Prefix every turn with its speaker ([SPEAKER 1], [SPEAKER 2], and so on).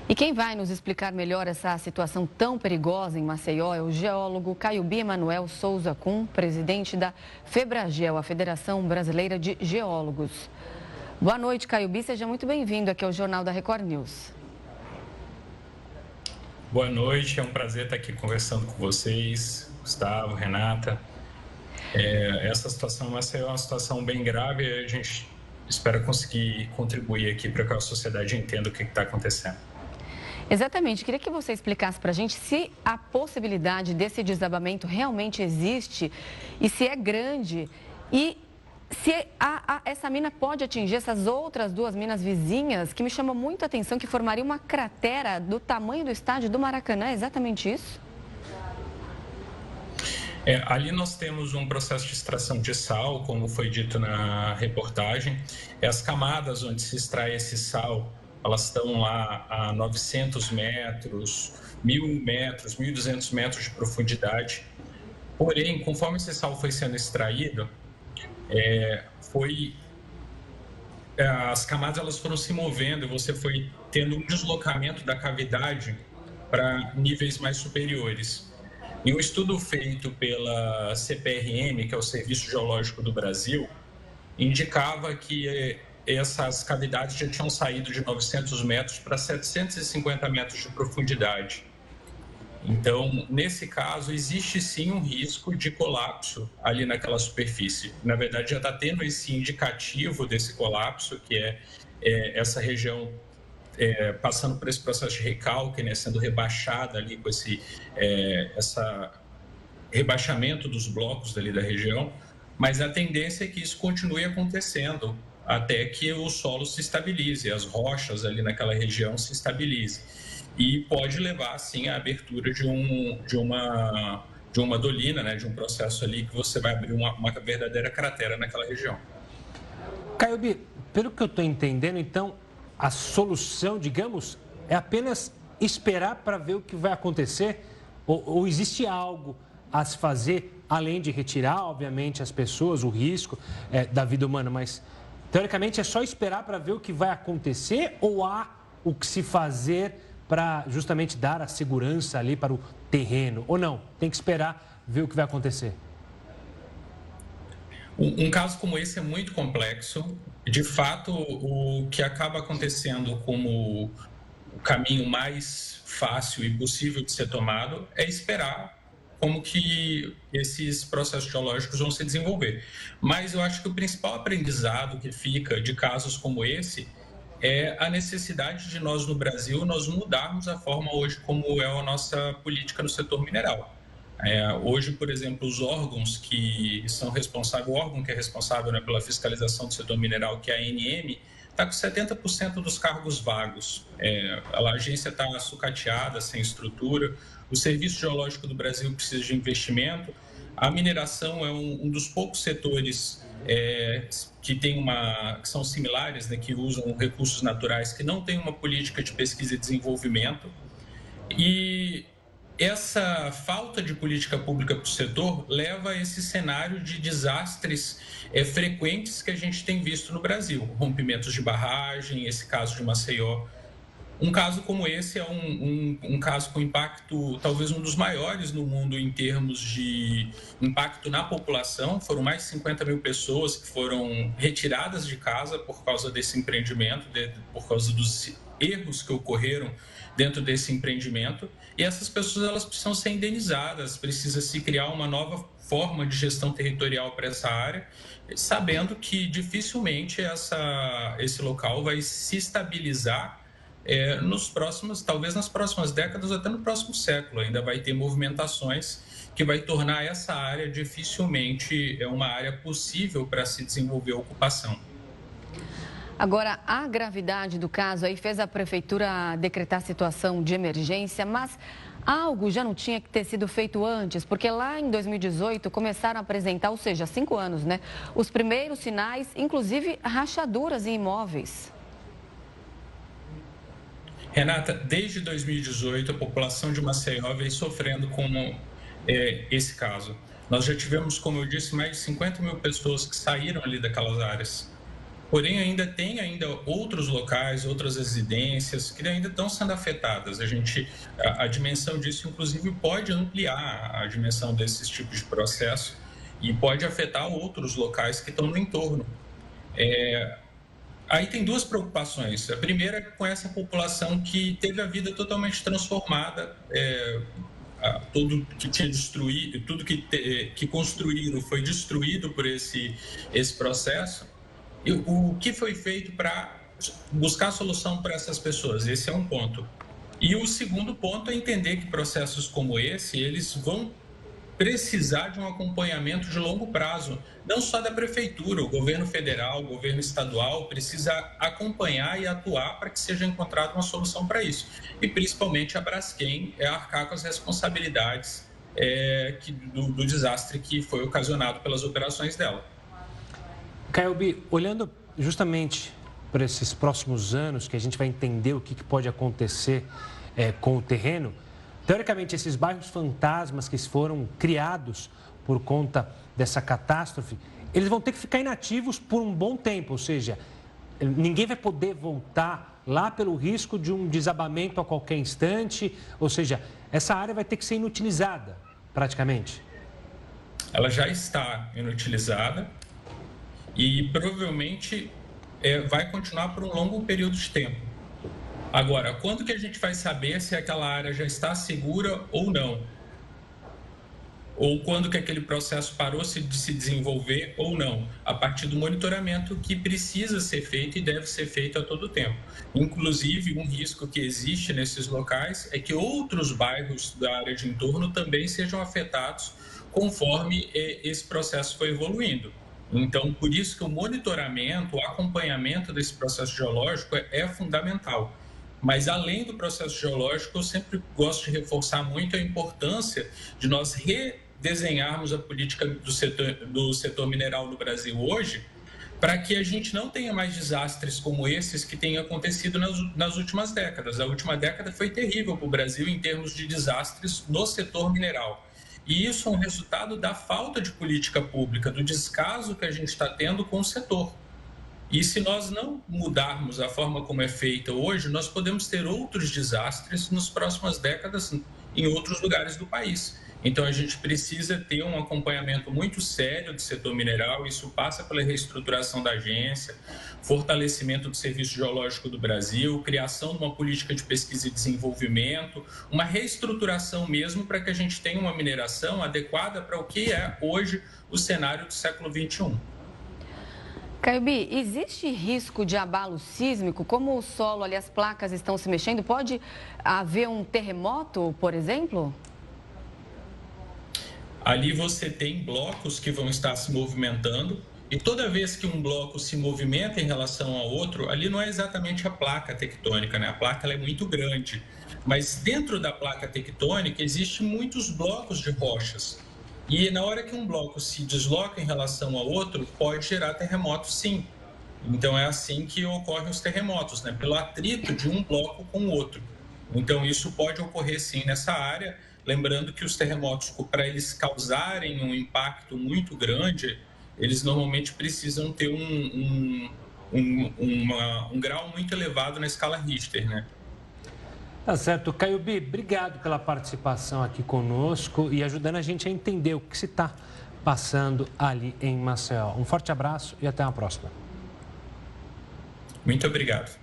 [SPEAKER 1] E quem vai nos explicar melhor essa situação tão perigosa em Maceió é o geólogo Caiubi Emanuel Souza Kuhn, presidente da FEBRAGEL, a Federação Brasileira de Geólogos. Boa noite, Caiubi, seja muito bem-vindo aqui ao Jornal da Record News.
[SPEAKER 2] Boa noite, é um prazer estar aqui conversando com vocês, Gustavo, Renata. Essa situação em Maceió é uma situação bem grave e a gente espera conseguir contribuir aqui para que a sociedade entenda o que está acontecendo.
[SPEAKER 1] Exatamente, queria que você explicasse para a gente se a possibilidade desse desabamento realmente existe e se é grande e se essa mina pode atingir essas outras duas minas vizinhas, que me chamou muito a atenção, que formaria uma cratera do tamanho do estádio do Maracanã, é exatamente isso?
[SPEAKER 2] Ali nós temos um processo de extração de sal, como foi dito na reportagem. As camadas onde se extrai esse sal, elas estão lá a 900 metros, 1.000 metros, 1.200 metros de profundidade. Porém, conforme esse sal foi sendo extraído, as camadas elas foram se movendo e você foi tendo um deslocamento da cavidade para níveis mais superiores. E um estudo feito pela CPRM, que é o Serviço Geológico do Brasil, indicava que essas cavidades já tinham saído de 900 metros para 750 metros de profundidade. Então, nesse caso, existe sim um risco de colapso ali naquela superfície. Na verdade, já está tendo esse indicativo desse colapso, que é essa região passando por esse processo de recalque, né, sendo rebaixada ali com esse rebaixamento dos blocos ali da região, mas a tendência é que isso continue acontecendo até que o solo se estabilize, as rochas ali naquela região se estabilizem. E pode levar, sim, à abertura de uma dolina, né, de um processo ali que você vai abrir uma verdadeira cratera naquela região.
[SPEAKER 3] Caiubi, pelo que eu estou entendendo, então, a solução, digamos, é apenas esperar para ver o que vai acontecer? Ou existe algo a se fazer, além de retirar, obviamente, as pessoas, o risco da vida humana, mas, teoricamente, é só esperar para ver o que vai acontecer ou há o que se fazer para justamente dar a segurança ali para o terreno? Ou não? Tem que esperar ver o que vai acontecer?
[SPEAKER 2] Um caso como esse é muito complexo. De fato, o que acaba acontecendo como o caminho mais fácil e possível de ser tomado é esperar como que esses processos geológicos vão se desenvolver. Mas eu acho que o principal aprendizado que fica de casos como esse é a necessidade de nós, no Brasil, nós mudarmos a forma hoje como é a nossa política no setor mineral. Hoje, por exemplo, os órgãos que são responsáveis, o órgão que é responsável, né, pela fiscalização do setor mineral, que é a ANM, está com 70% dos cargos vagos. A agência está sucateada, sem estrutura. O Serviço Geológico do Brasil precisa de investimento. A mineração é um dos poucos setores que são similares, né, que usam recursos naturais, que não tem uma política de pesquisa e desenvolvimento. E essa falta de política pública para o setor leva a esse cenário de desastres frequentes que a gente tem visto no Brasil. Rompimentos de barragem, esse caso de Maceió. Um caso como esse é um caso com impacto, talvez um dos maiores no mundo em termos de impacto na população. Foram mais de 50 mil pessoas que foram retiradas de casa por causa desse empreendimento, por causa dos erros que ocorreram dentro desse empreendimento. E essas pessoas elas precisam ser indenizadas, precisa se criar uma nova forma de gestão territorial para essa área, sabendo que dificilmente esse local vai se estabilizar talvez nas próximas décadas, até no próximo século. Ainda vai ter movimentações que vai tornar essa área dificilmente uma área possível para se desenvolver a ocupação.
[SPEAKER 1] Agora, a gravidade do caso aí fez a prefeitura decretar situação de emergência, mas algo já não tinha que ter sido feito antes, porque lá em 2018 começaram a apresentar, ou seja, há 5 anos, né, os primeiros sinais, inclusive rachaduras em imóveis.
[SPEAKER 2] Renata, desde 2018, a população de Maceió vem sofrendo com esse caso. Nós já tivemos, como eu disse, mais de 50 mil pessoas que saíram ali daquelas áreas. Porém, tem outros locais, outras residências que ainda estão sendo afetadas. A dimensão disso, inclusive, pode ampliar a dimensão desses tipos de processo e pode afetar outros locais que estão no entorno. Aí tem duas preocupações. A primeira é com essa população que teve a vida totalmente transformada, tudo que tinha destruído, tudo que construíram foi destruído por esse processo. E o que foi feito para buscar solução para essas pessoas? Esse é um ponto. E o segundo ponto é entender que processos como esse, eles vão precisar de um acompanhamento de longo prazo, não só da prefeitura, o governo federal, o governo estadual precisa acompanhar e atuar para que seja encontrada uma solução para isso. E principalmente a Braskem arcar com as responsabilidades do desastre que foi ocasionado pelas operações dela.
[SPEAKER 3] Caiobi, olhando justamente para esses próximos anos, que a gente vai entender o que pode acontecer com o terreno, teoricamente, esses bairros fantasmas que foram criados por conta dessa catástrofe, eles vão ter que ficar inativos por um bom tempo, ou seja, ninguém vai poder voltar lá pelo risco de um desabamento a qualquer instante, ou seja, essa área vai ter que ser inutilizada, praticamente.
[SPEAKER 2] Ela já está inutilizada e provavelmente vai continuar por um longo período de tempo. Agora, quando que a gente vai saber se aquela área já está segura ou não? Ou quando que aquele processo parou de se desenvolver ou não? A partir do monitoramento que precisa ser feito e deve ser feito a todo tempo. Inclusive, um risco que existe nesses locais é que outros bairros da área de entorno também sejam afetados conforme esse processo foi evoluindo. Então, por isso que o monitoramento, o acompanhamento desse processo geológico é fundamental. Mas, além do processo geológico, eu sempre gosto de reforçar muito a importância de nós redesenharmos a política do setor mineral no Brasil hoje, para que a gente não tenha mais desastres como esses que têm acontecido nas últimas décadas. A última década foi terrível para o Brasil em termos de desastres no setor mineral. E isso é um resultado da falta de política pública, do descaso que a gente está tendo com o setor. E se nós não mudarmos a forma como é feita hoje, nós podemos ter outros desastres nas próximas décadas em outros lugares do país. Então, a gente precisa ter um acompanhamento muito sério do setor mineral. Isso passa pela reestruturação da agência, fortalecimento do Serviço Geológico do Brasil, criação de uma política de pesquisa e desenvolvimento, uma reestruturação mesmo para que a gente tenha uma mineração adequada para o que é hoje o cenário do século XXI.
[SPEAKER 1] Caiobi, existe risco de abalo sísmico? Como o solo ali, as placas estão se mexendo, pode haver um terremoto, por exemplo?
[SPEAKER 2] Ali você tem blocos que vão estar se movimentando e toda vez que um bloco se movimenta em relação ao outro, ali não é exatamente a placa tectônica, né? A placa ela é muito grande, mas dentro da placa tectônica existem muitos blocos de rochas. E na hora que um bloco se desloca em relação ao outro, pode gerar terremoto, sim. Então, é assim que ocorrem os terremotos, né? Pelo atrito de um bloco com o outro. Então, isso pode ocorrer, sim, nessa área. Lembrando que os terremotos, para eles causarem um impacto muito grande, eles normalmente precisam ter um grau muito elevado na escala Richter, né?
[SPEAKER 3] Tá certo. Caiobi, obrigado pela participação aqui conosco e ajudando a gente a entender o que se está passando ali em Maceió. Um forte abraço e até a próxima.
[SPEAKER 2] Muito obrigado.